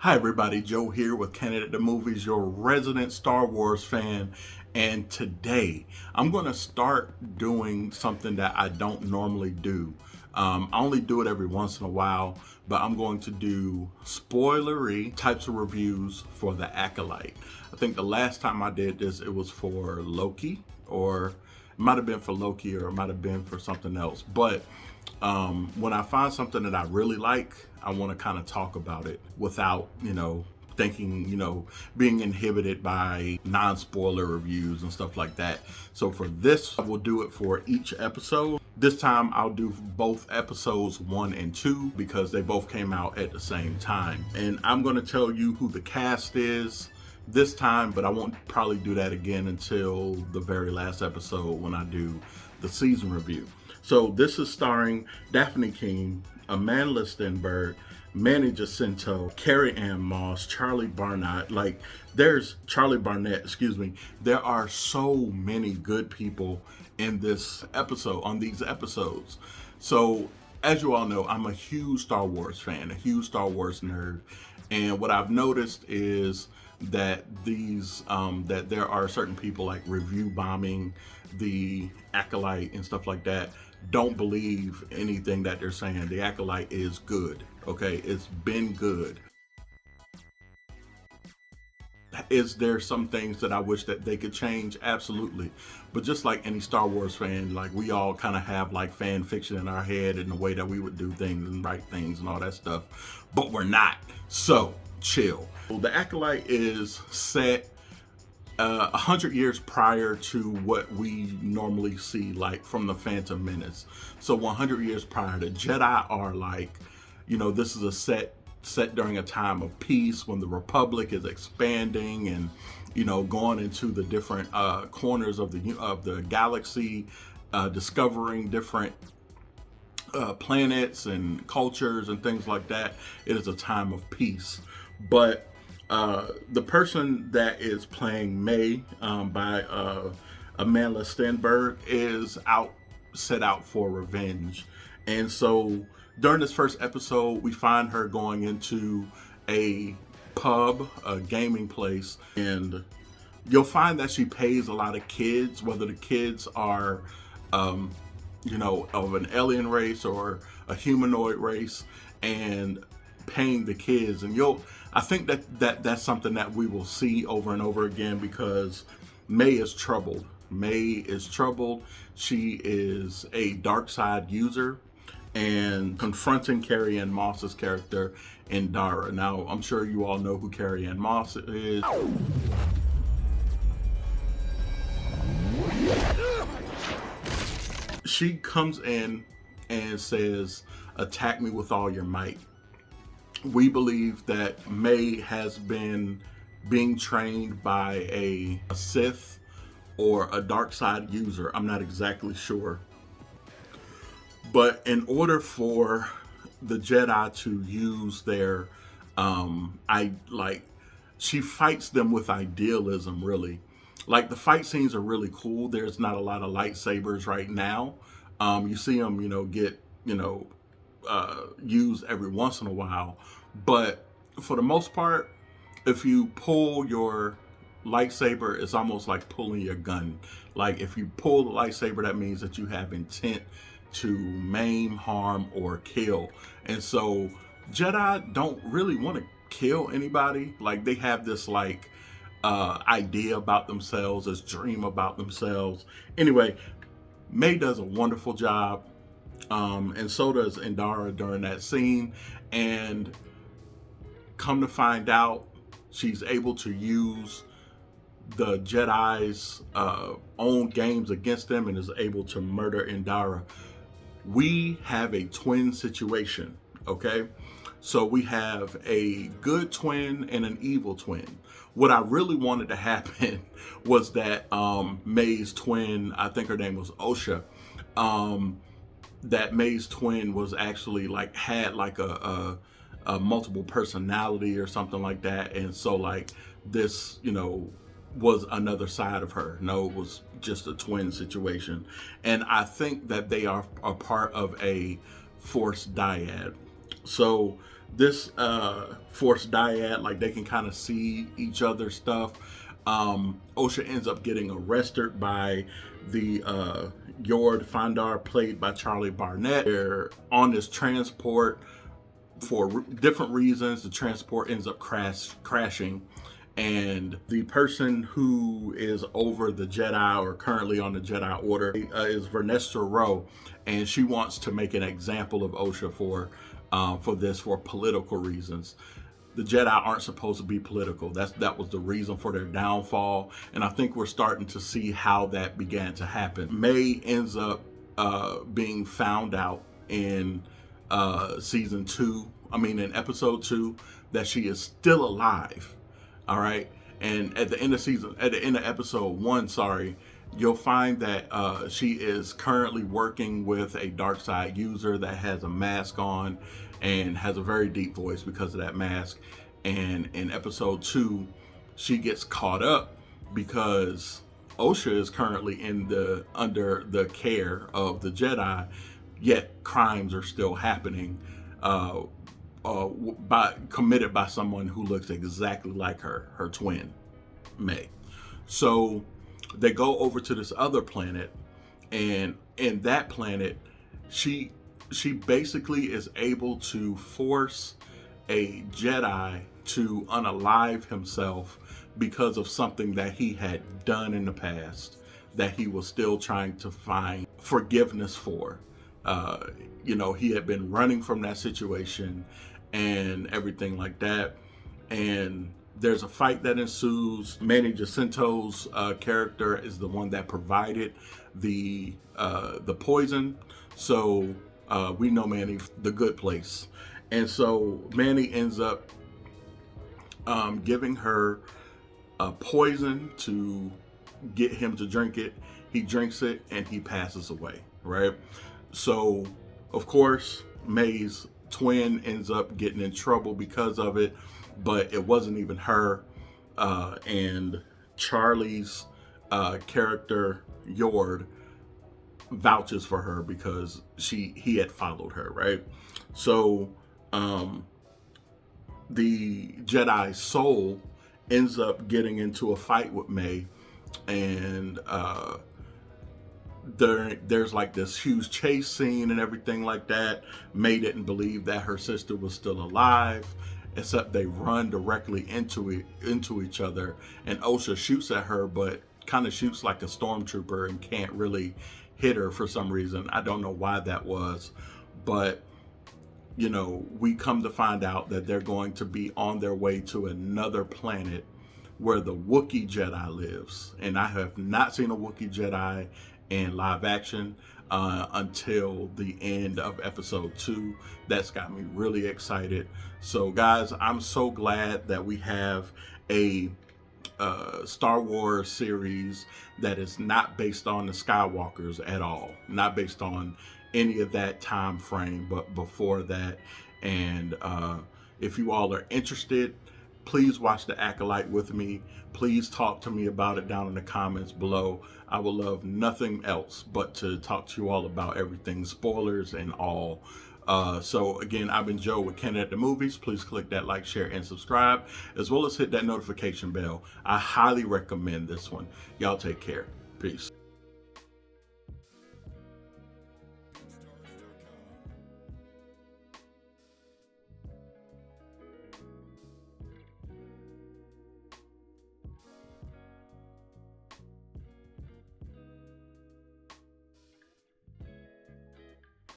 Hi everybody, Joe here with Candid the Movies, your resident Star Wars fan. And today I'm going to start doing something that I don't normally do. I only do it every once in a while, but I'm going to do spoilery types of reviews for the Acolyte. I think the last time I did this, it was for Loki, or it might have been for Loki, or it might have been for something else. But when I find something that I really like, I want to kind of talk about it without, thinking, being inhibited by non-spoiler reviews and stuff like that. So for this, I will do it for each episode. This time I'll do both episodes 1 and 2 because they both came out at the same time. And I'm going to tell you who the cast is this time, but I won't probably do that again until the very last episode when I do the season review. So this is starring Dafne Keen, Amandla Stenberg, Manny Jacinto, Carrie-Anne Moss, Barnett. There are so many good people in this episode, on these episodes. So as you all know, I'm a huge Star Wars fan, a huge Star Wars nerd. And what I've noticed is that that there are certain people like review bombing the Acolyte and stuff like that. Don't believe anything that they're saying. The Acolyte is good, okay? It's been good. Is there some things that I wish that they could change? Absolutely. But just like any Star Wars fan, like we all kind of have like fan fiction in our head and the way that we would do things and write things and all that stuff, but we're not. So chill. Well, the Acolyte is set 100 years prior to what we normally see, like from the Phantom Menace. So 100 years prior, the Jedi are like, this is a set during a time of peace when the Republic is expanding and, going into the different corners of the galaxy, discovering different planets and cultures and things like that. It is a time of peace. But the person that is playing May by Amandla Stenberg is set out for revenge. And so during this first episode, we find her going into a pub, a gaming place, and you'll find that she pays a lot of kids, whether the kids are, of an alien race or a humanoid race, and paying the kids. And I think that's something that we will see over and over again because May is troubled. She is a dark side user and confronting Carrie-Anne Moss's character Indara. Now, I'm sure you all know who Carrie-Anne Moss is. She comes in and says, "Attack me with all your might." We believe that May has been being trained by a Sith or a dark side user. I'm not exactly sure. But in order for the Jedi to use their, she fights them with idealism, really. Like, the fight scenes are really cool. There's not a lot of lightsabers right now. You see them, get, used every once in a while. But for the most part, if you pull your lightsaber, it's almost like pulling your gun. Like, if you pull the lightsaber, that means that you have intent to maim, harm, or kill. And so Jedi don't really want to kill anybody. Like, they have this idea about themselves, this dream about themselves. Anyway, May does a wonderful job. And so does Indara during that scene. And come to find out, she's able to use the Jedi's own games against them and is able to murder Indara. We have a twin situation, okay? So we have a good twin and an evil twin. What I really wanted to happen was that May's twin, I think her name was Osha, that May's twin was actually had a multiple personality or something like that. And so this, was another side of her. No, it was just a twin situation. And I think that they are a part of a Force dyad. So this forced dyad, like they can kind of see each other's stuff. Osha ends up getting arrested by the Jord Fandar, played by Charlie Barnett. They're on this transport for different reasons. The transport ends up crashing, and the person who is over the Jedi, or currently on the Jedi Order, is Vernestra Rwoh, and she wants to make an example of Osha for political reasons. The Jedi aren't supposed to be political. That was the reason for their downfall, and I think we're starting to see how that began to happen. May ends up being found out in in episode 2, that she is still alive. All right, and at the end of episode 1, you'll find that she is currently working with a dark side user that has a mask on and has a very deep voice because of that mask. And in episode 2, she gets caught up because Osha is currently under the care of the Jedi, yet crimes are still happening, committed by someone who looks exactly like her twin, May. So they go over to this other planet, and in that planet, she basically is able to force a Jedi to unalive himself because of something that he had done in the past that he was still trying to find forgiveness for. He had been running from that situation and everything like that. And there's a fight that ensues. Manny Jacinto's character is the one that provided the poison. So we know Manny, the good place. And so Manny ends up giving her poison to get him to drink it. He drinks it and he passes away, right? So, of course, May's twin ends up getting in trouble because of it, but it wasn't even her. And Charlie's character, Jord, vouches for her because he had followed her, right? So the Jedi soul ends up getting into a fight with May, and there's like this huge chase scene and everything like that. May didn't believe that her sister was still alive, except they run directly into each other, and Osha shoots at her, but kind of shoots like a stormtrooper and can't really hit her for some reason. I don't know why that was, but we come to find out that they're going to be on their way to another planet where the Wookiee Jedi lives. And I have not seen a Wookiee Jedi in live action until the end of episode 2. That's got me really excited. So guys, I'm so glad that we have a Star Wars series that is not based on the Skywalkers at all, not based on any of that time frame, but before that. And if you all are interested, please watch The Acolyte with me. Please talk to me about it down in the comments below. I would love nothing else but to talk to you all about everything, spoilers and all. So again, I've been Joe with Candid at the Movies. Please click that like, share, and subscribe, as well as hit that notification bell. I highly recommend this one. Y'all take care. Peace.